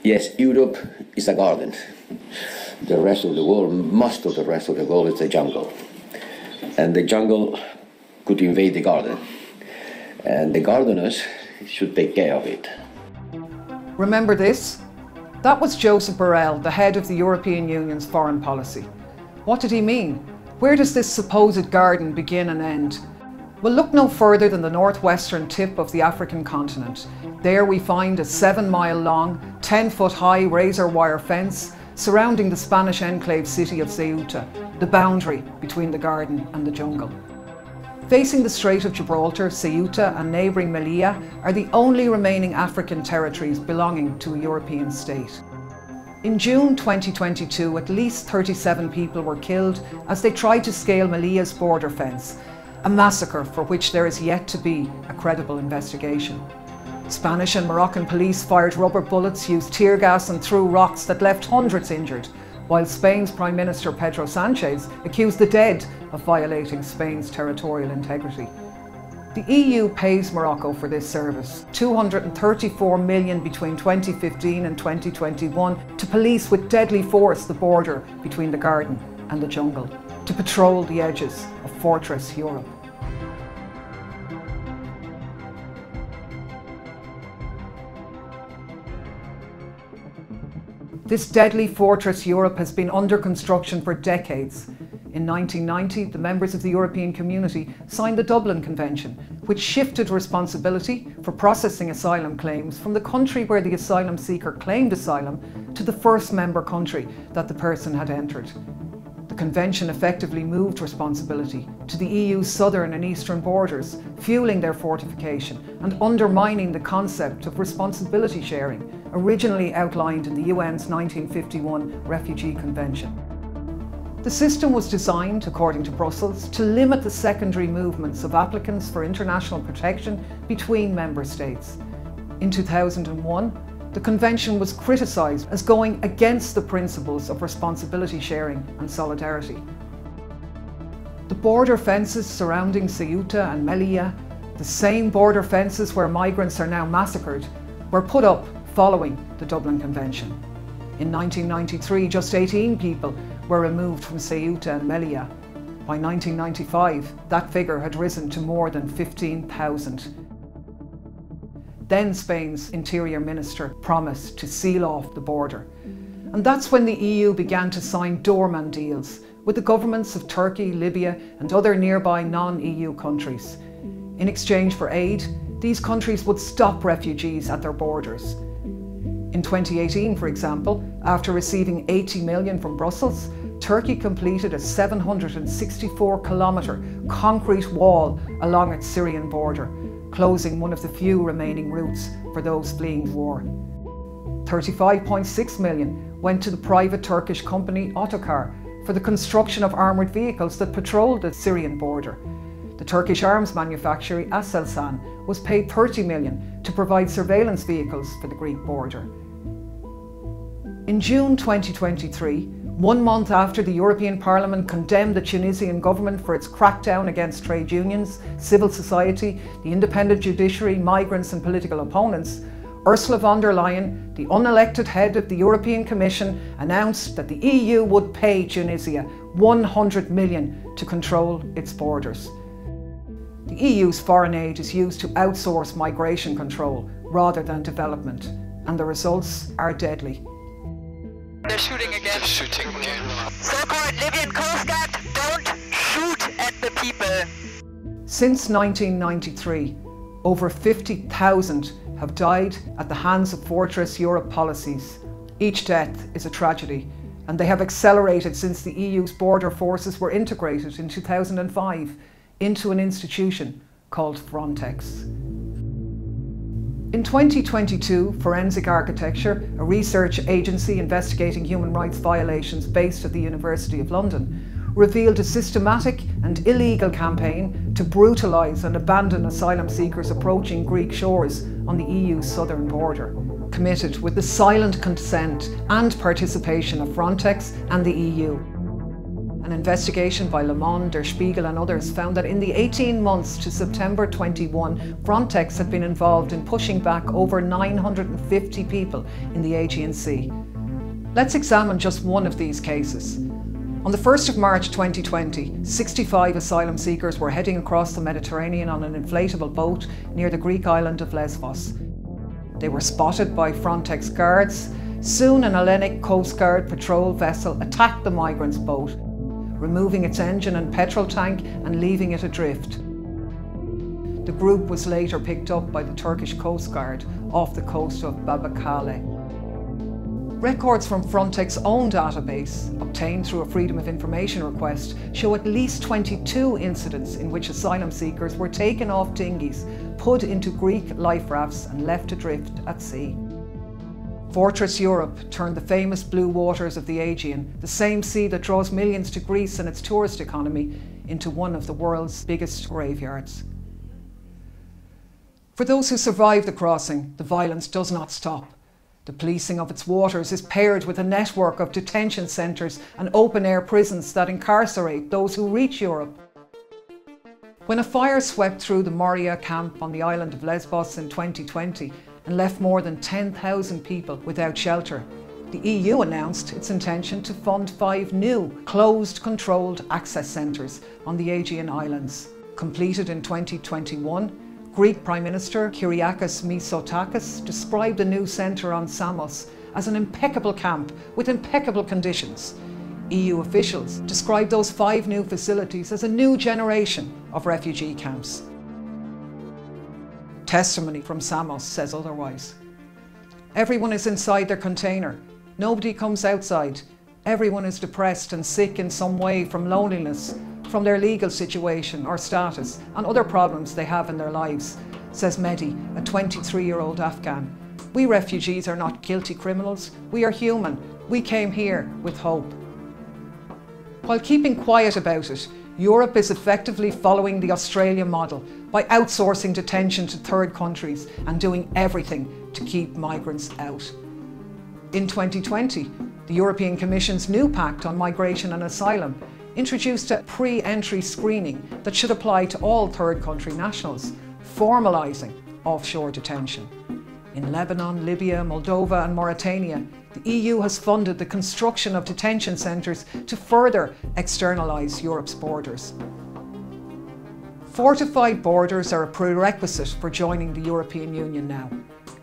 Yes, Europe is a garden. The rest of the world, most of the rest of the world is a jungle. And the jungle could invade the garden. And the gardeners should take care of it. Remember this? That was Joseph Borrell, the head of the European Union's foreign policy. What did he mean? Where does this supposed garden begin and end? Well, look no further than the northwestern tip of the African continent. There we find a 7-mile-long, 10-foot-high razor wire fence surrounding the Spanish enclave city of Ceuta, the boundary between the garden and the jungle. Facing the Strait of Gibraltar, Ceuta and neighbouring Melilla are the only remaining African territories belonging to a European state. In June 2022, at least 37 people were killed as they tried to scale Melilla's border fence, a massacre for which there is yet to be a credible investigation. Spanish and Moroccan police fired rubber bullets, used tear gas and threw rocks that left hundreds injured, while Spain's Prime Minister Pedro Sánchez accused the dead of violating Spain's territorial integrity. The EU pays Morocco for this service, $234 million between 2015 and 2021 to police with deadly force the border between the garden and the jungle, to patrol the edges of Fortress Europe. This deadly Fortress Europe has been under construction for decades. In 1990, the members of the European Community signed the Dublin Convention, which shifted responsibility for processing asylum claims from the country where the asylum seeker claimed asylum to the first member country that the person had entered. The Convention effectively moved responsibility to the EU's southern and eastern borders, fueling their fortification and undermining the concept of responsibility sharing, originally outlined in the UN's 1951 Refugee Convention. The system was designed, according to Brussels, to limit the secondary movements of applicants for international protection between member states. In 2001, the Convention was criticised as going against the principles of responsibility sharing and solidarity. The border fences surrounding Ceuta and Melilla, the same border fences where migrants are now massacred, were put up following the Dublin Convention. In 1993, just 18 people were removed from Ceuta and Melilla. By 1995, that figure had risen to more than 15,000. Then Spain's Interior Minister promised to seal off the border. And that's when the EU began to sign doorman deals with the governments of Turkey, Libya and other nearby non-EU countries. In exchange for aid, these countries would stop refugees at their borders. In 2018, for example, after receiving 80 million from Brussels, Turkey completed a 764-kilometre concrete wall along its Syrian border, closing one of the few remaining routes for those fleeing war. 35.6 million went to the private Turkish company Otokar for the construction of armoured vehicles that patrolled the Syrian border. The Turkish arms manufacturer Aselsan was paid 30 million to provide surveillance vehicles for the Greek border. In June 2023, 1 month after the European Parliament condemned the Tunisian government for its crackdown against trade unions, civil society, the independent judiciary, migrants and political opponents, Ursula von der Leyen, the unelected head of the European Commission, announced that the EU would pay Tunisia 100 million to control its borders. The EU's foreign aid is used to outsource migration control rather than development, and the results are deadly. They're shooting again. So-called Libyan Coast Guard, don't shoot at the people. Since 1993, over 50,000 have died at the hands of Fortress Europe policies. Each death is a tragedy, and they have accelerated since the EU's border forces were integrated in 2005 into an institution called Frontex. In 2022, Forensic Architecture, a research agency investigating human rights violations based at the University of London, revealed a systematic and illegal campaign to brutalise and abandon asylum seekers approaching Greek shores on the EU's southern border, committed with the silent consent and participation of Frontex and the EU. An investigation by Le Monde, Der Spiegel and others found that in the 18 months to September 21, Frontex had been involved in pushing back over 950 people in the Aegean Sea. Let's examine just one of these cases. On the 1st of March 2020, 65 asylum seekers were heading across the Mediterranean on an inflatable boat near the Greek island of Lesbos. They were spotted by Frontex guards. Soon an Hellenic Coast Guard patrol vessel attacked the migrants' boat, removing its engine and petrol tank and leaving it adrift. The group was later picked up by the Turkish Coast Guard off the coast of Babakale. Records from Frontex's own database, obtained through a Freedom of Information request, show at least 22 incidents in which asylum seekers were taken off dinghies, put into Greek life rafts and left adrift at sea. Fortress Europe turned the famous blue waters of the Aegean, the same sea that draws millions to Greece and its tourist economy, into one of the world's biggest graveyards. For those who survive the crossing, the violence does not stop. The policing of its waters is paired with a network of detention centres and open-air prisons that incarcerate those who reach Europe. When a fire swept through the Moria camp on the island of Lesbos in 2020 and left more than 10,000 people without shelter, the EU announced its intention to fund 5 new closed controlled access centres on the Aegean islands. Completed in 2021, Greek Prime Minister Kyriakos Mitsotakis described the new centre on Samos as an impeccable camp with impeccable conditions. EU officials described those 5 new facilities as a new generation of refugee camps. Testimony from Samos says otherwise. Everyone is inside their container. Nobody comes outside. Everyone is depressed and sick in some way from loneliness, from their legal situation or status and other problems they have in their lives, says Mehdi, a 23-year-old Afghan. We refugees are not guilty criminals. We are human. We came here with hope. While keeping quiet about it, Europe is effectively following the Australian model by outsourcing detention to third countries and doing everything to keep migrants out. In 2020, the European Commission's new Pact on Migration and Asylum introduced a pre-entry screening that should apply to all third country nationals, formalising offshore detention. In Lebanon, Libya, Moldova and Mauritania, the EU has funded the construction of detention centres to further externalise Europe's borders. Fortified borders are a prerequisite for joining the European Union now.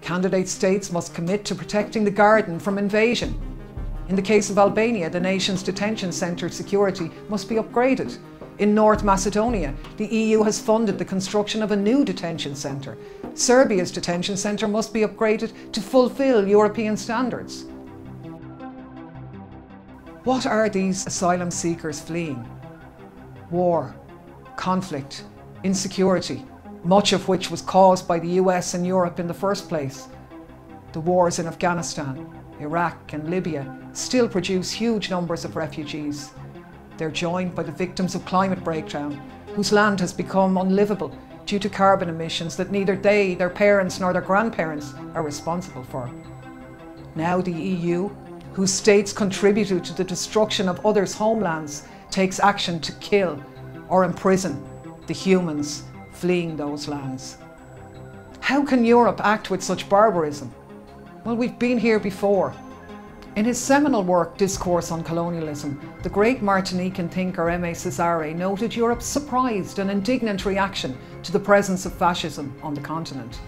Candidate states must commit to protecting the garden from invasion. In the case of Albania, the nation's detention centre security must be upgraded. In North Macedonia, the EU has funded the construction of a new detention centre. Serbia's detention centre must be upgraded to fulfil European standards. What are these asylum seekers fleeing? War, conflict, insecurity, much of which was caused by the US and Europe in the first place. The wars in Afghanistan, Iraq and Libya still produce huge numbers of refugees. They're joined by the victims of climate breakdown, whose land has become unlivable due to carbon emissions that neither they, their parents nor their grandparents are responsible for. Now the EU, whose states contributed to the destruction of others' homelands, takes action to kill or imprison the humans fleeing those lands. How can Europe act with such barbarism? Well, we've been here before. In his seminal work, Discourse on Colonialism, the great Martinican thinker Aimé Césaire noted Europe's surprised and indignant reaction to the presence of fascism on the continent.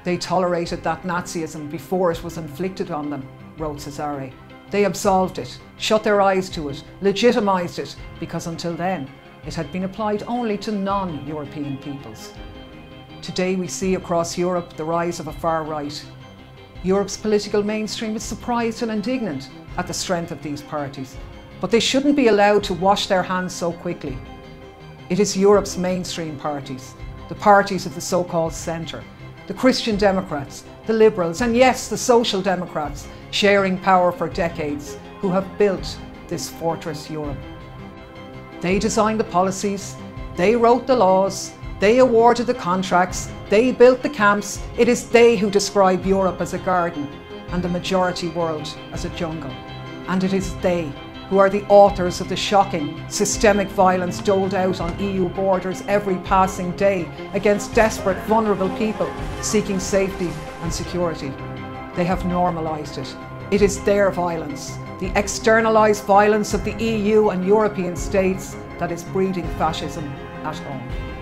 They tolerated that Nazism before it was inflicted on them, wrote Césaire. They absolved it, shut their eyes to it, legitimised it, because until then it had been applied only to non-European peoples. Today we see across Europe the rise of a far right. Europe's political mainstream is surprised and indignant at the strength of these parties, but they shouldn't be allowed to wash their hands so quickly. It is Europe's mainstream parties, the parties of the so-called centre, the Christian Democrats, the Liberals, and yes, the Social Democrats, sharing power for decades, who have built this fortress Europe. They designed the policies, they wrote the laws, they awarded the contracts, they built the camps. It is they who describe Europe as a garden and the majority world as a jungle. And it is they who are the authors of the shocking, systemic violence doled out on EU borders every passing day against desperate, vulnerable people seeking safety and security. They have normalised it. It is their violence, the externalised violence of the EU and European states, that is breeding fascism at home.